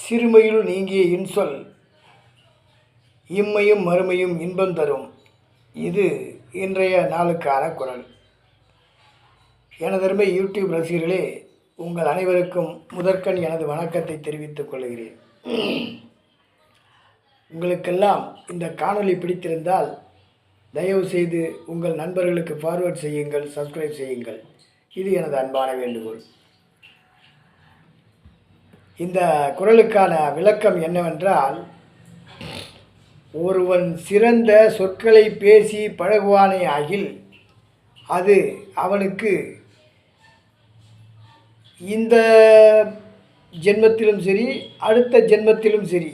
சிறுமையுள் நீங்கிய இன்சொல் இம்மையும் மறுமையும் இன்பம் தரும். இது இன்றைய நாளுக்கான குரல். எனதருமை யூடியூப் ரசிகர்களே, உங்கள் அனைவருக்கும் முதற்கண் எனது வணக்கத்தை தெரிவித்துக் கொள்கிறேன். உங்களுக்கெல்லாம் இந்த காணொளி பிடித்திருந்தால் தயவு செய்து உங்கள் நண்பர்களுக்கு ஃபார்வர்ட் செய்யுங்கள், சப்ஸ்கிரைப் செய்யுங்கள். இது எனது அன்பான வேண்டுகோள். இந்த குறளுக்கான விளக்கம் என்னவென்றால், ஒருவன் சிறந்த சொற்களை பேசி பழகுவானே ஆகில் அது அவனுக்கு இந்த ஜென்மத்திலும் சரி அடுத்த ஜென்மத்திலும் சரி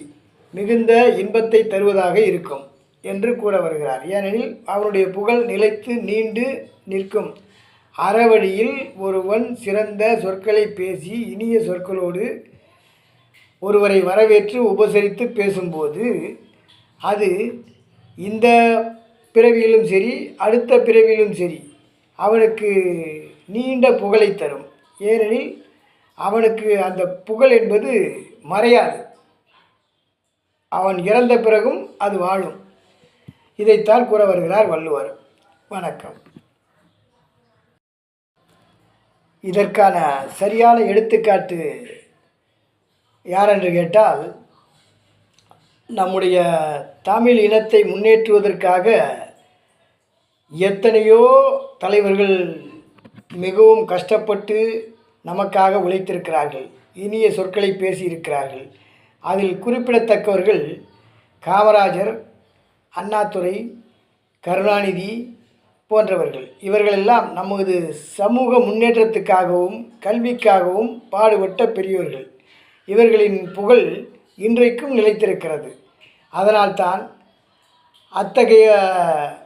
மிகுந்த இன்பத்தை தருவதாக இருக்கும் என்று கூற வருகிறார். ஏனெனில் அவனுடைய புகழ் நிலைத்து நீண்டு நிற்கும். அறவழியில் ஒருவன் சிறந்த சொற்களை பேசி இனிய சொற்களோடு ஒருவரை வரவேற்று உபசரித்து பேசும்போது அது இந்த பிறவியிலும் சரி அடுத்த பிறவியிலும் சரி அவனுக்கு நீண்ட புகழை தரும். ஏனெனில் அவனுக்கு அந்த புகழ் என்பது மறையாது, அவன் இறந்த பிறகும் அது வாழும். இதைத்தான் கூற வருகிறார் வள்ளுவர். வணக்கம். இதற்கான சரியான எடுத்துக்காட்டு யாரென்று கேட்டால், நம்முடைய தமிழ் இனத்தை முன்னேற்றுவதற்காக எத்தனையோ தலைவர்கள் மிகவும் கஷ்டப்பட்டு நமக்காக உழைத்திருக்கிறார்கள், இனிய சொற்களை பேசியிருக்கிறார்கள். அதில் குறிப்பிடத்தக்கவர்கள் காமராஜர், அண்ணாதுரை, கருணாநிதி போன்றவர்கள். இவர்களெல்லாம் நமது சமூக முன்னேற்றத்துக்காகவும் கல்விக்காகவும் பாடுபட்ட பெரியோர்கள். இவர்களின் புகழ் இன்றைக்கும் நிலைத்திருக்கிறது. அதனால்தான் அத்தகைய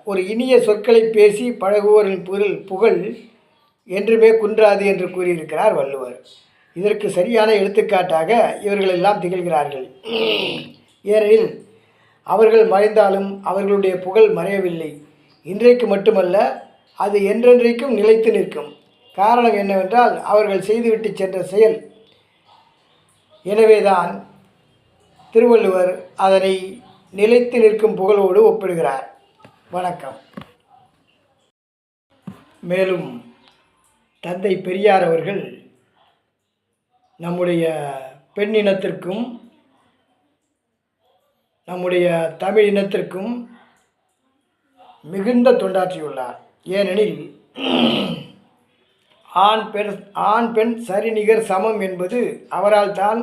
ஒரு இனிய சொற்களை பேசி பழகுவோரின் புகழ் என்றுமே குன்றாது என்று கூறியிருக்கிறார் வள்ளுவர். இதற்கு சரியான எடுத்துக்காட்டாக இவர்களெல்லாம் திகழ்கிறார்கள். ஏனெனில் அவர்கள் மறைந்தாலும் அவர்களுடைய புகழ் மறையவில்லை. இன்றைக்கு மட்டுமல்ல, அது என்றென்றைக்கும் நிலைத்து நிற்கும். காரணம் என்னவென்றால் அவர்கள் செய்துவிட்டு சென்ற செயல். எனவேதான் திருவள்ளுவர் அதனை நிலைத்து நிற்கும் புகழோடு ஒப்பிடுகிறார். வணக்கம். மேலும் தந்தை பெரியார் அவர்கள் நம்முடைய பெண் இனத்திற்கும் நம்முடைய தமிழ் இனத்திற்கும் மிகுந்த தொண்டாற்றியுள்ளார். ஏனெனில் ஆண் பெண் சரிநிகர் சமம் என்பது அவரால் தான்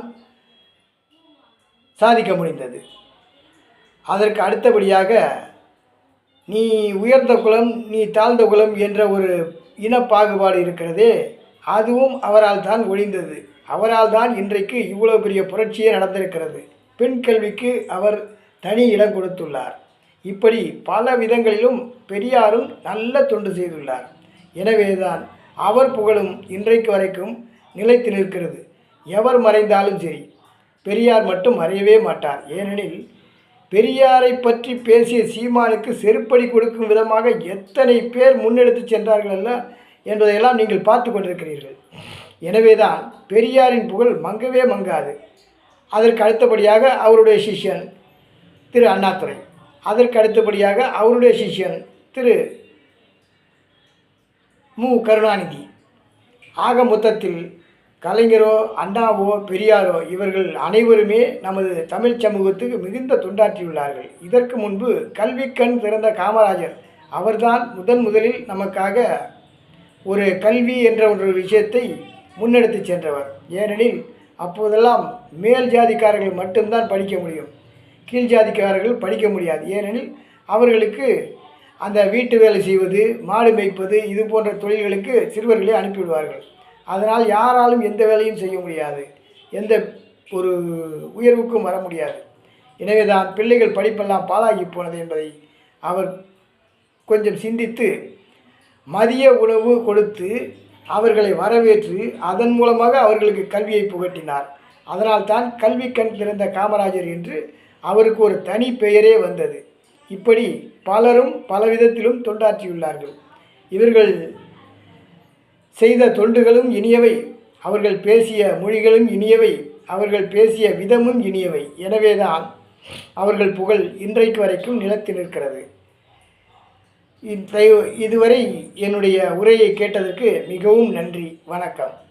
சாதிக்க முடிந்தது. அதற்கு அடுத்தபடியாக நீ உயர்ந்த குலம் நீ தாழ்ந்த குலம் என்ற ஒரு இனப்பாகுபாடு இருக்கிறதே, அதுவும் அவரால் தான் ஒழிந்தது. அவரால் தான் இன்றைக்கு இவ்வளோ பெரிய புரட்சியே நடந்திருக்கிறது. பெண் கல்விக்கு அவர் தனி இடம் கொடுத்துள்ளார். இப்படி பல விதங்களிலும் பெரியாரும் நல்ல தொண்டு செய்துள்ளார். எனவேதான் அவர் புகழும் இன்றைக்கு வரைக்கும் நிலைத்து நிற்கிறது. எவர் மறைந்தாலும் சரி, பெரியார் மட்டும் மறையவே மாட்டார். ஏனெனில் பெரியாரை பற்றி பேசிய சீமானுக்கு செருப்படி கொடுக்கும் விதமாக எத்தனை பேர் முன்னெடுத்து சென்றார்கள் அல்ல என்பதையெல்லாம் நீங்கள் பார்த்து கொண்டிருக்கிறீர்கள். எனவேதான் பெரியாரின் புகழ் மங்கவே மங்காது. அதற்கு அடுத்தபடியாக அவருடைய சிஷ்யன் திரு அண்ணாதுரை, அதற்கு அடுத்தபடியாக அவருடைய சிஷ்யன் திரு மு கருணாநிதி. ஆக மொத்தத்தில் கலைஞரோ அண்ணாவோ பெரியாரோ இவர்கள் அனைவருமே நமது தமிழ் சமூகத்துக்கு மிகுந்த தொண்டாற்றியுள்ளார்கள். இதற்கு முன்பு கல்வி கண் திறந்த காமராஜர் அவர்தான் முதலில் நமக்காக ஒரு கல்வி என்ற ஒரு விஷயத்தை முன்னெடுத்து சென்றவர். ஏனெனில் அப்போதெல்லாம் மேல் ஜாதிக்காரர்கள் மட்டும்தான் படிக்க முடியும், கீழ் ஜாதிக்காரர்கள் படிக்க முடியாது. ஏனெனில் அவர்களுக்கு அந்த வீட்டு வேலை செய்வது, மாடு மேய்ப்பது, இது போன்ற தொழில்களுக்கு சிறுவர்களை அனுப்பிவிடுவார்கள். அதனால் யாராலும் எந்த வேலையும் செய்ய முடியாது, எந்த ஒரு உயர்வுக்கும் வர முடியாது. எனவே தான் பிள்ளைகள் படிப்பெல்லாம் பாழாகி போனது என்பதை அவர் கொஞ்சம் சிந்தித்து மதிய உணவு கொடுத்து அவர்களை வரவேற்று அதன் மூலமாக அவர்களுக்கு கல்வியை புகட்டினார். அதனால் தான் கல்வி கண் திறந்த காமராஜர் என்று அவருக்கு ஒரு தனி பெயரே வந்தது. இப்படி பலரும் பலவிதத்திலும் தொண்டாற்றியுள்ளார்கள். இவர்கள் செய்த தொண்டுகளும் இனியவை, அவர்கள் பேசிய மொழிகளும் இனியவை. அவர்கள் பேசிய விதமும் இனியவை. எனவேதான் அவர்கள் புகழ் இன்றைக்கு வரைக்கும் நிலைத்து நிற்கிறது. இதுவரை என்னுடைய உரையை கேட்டதற்கு மிகவும் நன்றி. வணக்கம்.